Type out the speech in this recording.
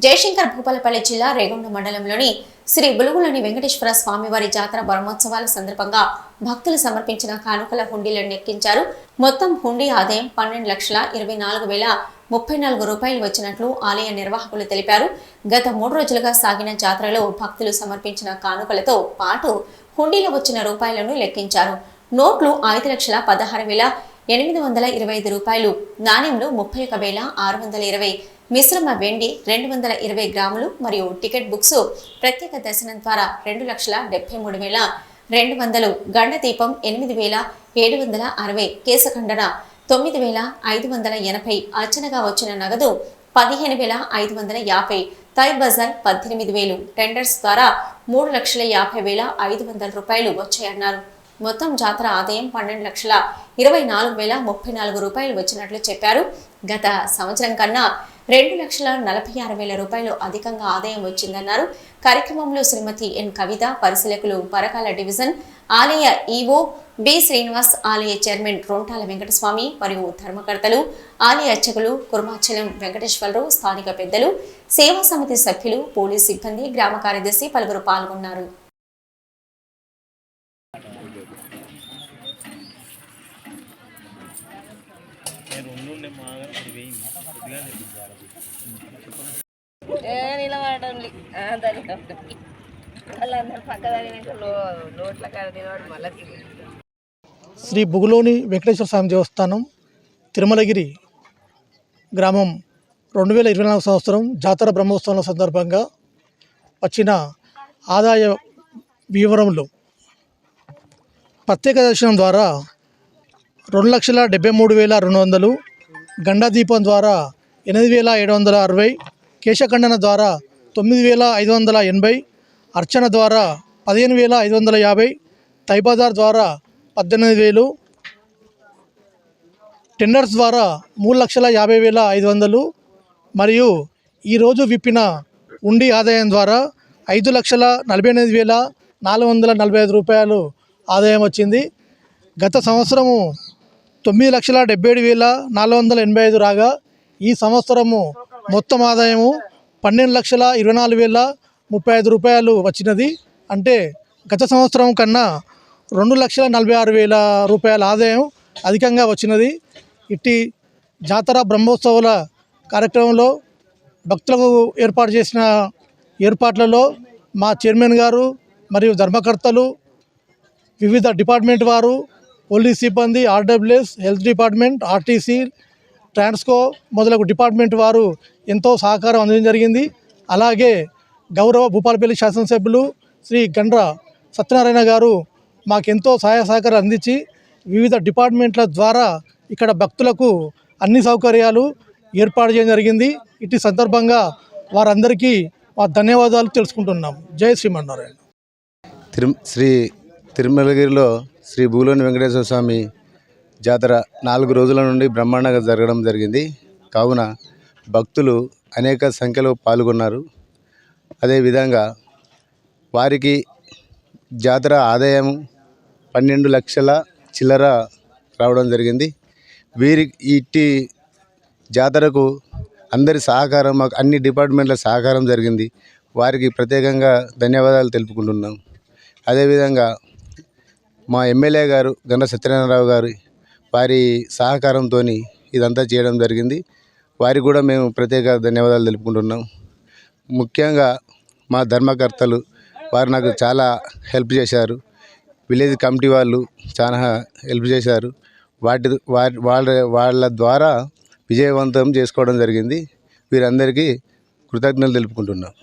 జయశంకర్ భూపాలపల్లి జిల్లా రేగొండ మండలంలోని శ్రీ బులుగులోని వెంకటేశ్వర స్వామివారి జాతర బ్రహ్మోత్సవాల సందర్భంగా భక్తులు సమర్పించిన కానుకల హుండీలను ఎక్కించారు. మొత్తం హుండీ ఆదాయం 12,24,034 రూపాయలు వచ్చినట్లు ఆలయ నిర్వాహకులు తెలిపారు. గత 3 రోజులుగా సాగిన జాతరలో భక్తులు సమర్పించిన కానుకలతో పాటు హుండీలో వచ్చిన రూపాయలను లెక్కించారు. నోట్లు 5,16,825 రూపాయలు, నాణ్యంలో 31,620, మిశ్రమ వెండి 220 గ్రాములు మరియు టికెట్ బుక్స్ ప్రత్యేక దర్శనం ద్వారా 2,73,200, గండదీపం 8,760, కేశఖండన 9,580, అర్చనగా వచ్చిన నగదు 15,550, థై బజార్ 18,000, టెండర్స్ ద్వారా 3,50,500 రూపాయలు వచ్చాయన్నారు. మొత్తం జాతర ఆదాయం 12,24,034 రూపాయలు వచ్చినట్లు చెప్పారు. గత సంవత్సరం కన్నా 2,46,000 రూపాయలు అధికంగా ఆదాయం వచ్చిందన్నారు. కార్యక్రమంలో శ్రీమతి ఎన్ కవిత, పరిశీలకులు పరకాల డివిజన్ ఆలయ ఈవో బి శ్రీనివాస్, ఆలయ చైర్మన్ రొంటాల వెంకటస్వామి మరియు ధర్మకర్తలు, ఆలయ అర్చకులు కుర్మాచలం వెంకటేశ్వరరావు, స్థానిక పెద్దలు, సేవా సమితి సభ్యులు, పోలీస్ సిబ్బంది, గ్రామ కార్యదర్శి పలువురు పాల్గొన్నారు. శ్రీ బుగులోని వెంకటేశ్వర స్వామి దేవస్థానం తిరుమలగిరి గ్రామం 2024 సంవత్సరం జాతర బ్రహ్మోత్సవాల సందర్భంగా వచ్చిన ఆదాయ వివరములు ప్రత్యేక దర్శనం ద్వారా 2,73,200, గండాదీపం ద్వారా 8,760, కేశఖండన ద్వారా 9,580, అర్చన ద్వారా 15,550, థై బజార్ ద్వారా 18,000, టెండర్స్ ద్వారా 3,50,500 మరియు ఈరోజు విప్పిన ఉండి ఆదాయం ద్వారా 5,48,445 రూపాయలు ఆదాయం వచ్చింది. గత సంవత్సరము 9,77,485 రాగా ఈ సంవత్సరము మొత్తం ఆదాయము 12,24,035 రూపాయలు వచ్చినది. అంటే గత సంవత్సరం కన్నా 2,46,000 రూపాయల ఆదాయం అధికంగా వచ్చినది. ఇట్టి జాతర బ్రహ్మోత్సవాల కార్యక్రమంలో భక్తులకు ఏర్పాటు చేసిన ఏర్పాట్లలో మా చైర్మన్ గారు మరియు ధర్మకర్తలు, వివిధ డిపార్ట్మెంట్ వారు, పోలీస్ సిబ్బంది, RWS, health department, RTC, Transco మొదలగు డిపార్ట్మెంట్ వారు ఎంతో సహకారం అందడం జరిగింది. అలాగే గౌరవ భూపాలపల్లి శాసనసభ్యులు శ్రీ గండ్ర సత్యనారాయణ గారు మాకెంతో సహాయ సహకారం అందించి వివిధ డిపార్ట్మెంట్ల ద్వారా ఇక్కడ భక్తులకు అన్ని సౌకర్యాలు ఏర్పాటు చేయడం జరిగింది. ఇటు సందర్భంగా వారందరికీ మా ధన్యవాదాలు తెలుసుకుంటున్నాం. జై శ్రీమన్నారాయణ. శ్రీ తిరుమలగిరిలో శ్రీ బుగులోని వెంకటేశ్వర స్వామి జాతర 4 రోజుల నుండి బ్రహ్మాండంగా జరగడం జరిగింది. కావున భక్తులు అనేక సంఖ్యలో పాల్గొన్నారు. అదేవిధంగా వారికి జాతర ఆదాయం 12 లక్షల చిల్లర రావడం జరిగింది. ఇట్టి జాతరకు అందరి సహకారం, మాకు అన్ని డిపార్ట్మెంట్ల సహకారం జరిగింది. వారికి ప్రత్యేకంగా ధన్యవాదాలు తెలుపుకుంటున్నాం. అదేవిధంగా మా ఎమ్మెల్యే గారు గండ్ర సత్యనారాయణరావు గారు వారి సహకారంతో ఇదంతా చేయడం జరిగింది. వారికి కూడా మేము ప్రత్యేక ధన్యవాదాలు తెలుపుకుంటున్నాం. ముఖ్యంగా మా ధర్మకర్తలు వారు నాకు చాలా హెల్ప్ చేశారు. విలేజ్ కమిటీ వాళ్ళు చాలా హెల్ప్ చేశారు. వాళ్ళ ద్వారా విజయవంతం చేసుకోవడం జరిగింది. వీరందరికీ కృతజ్ఞతలు తెలుపుకుంటున్నాం.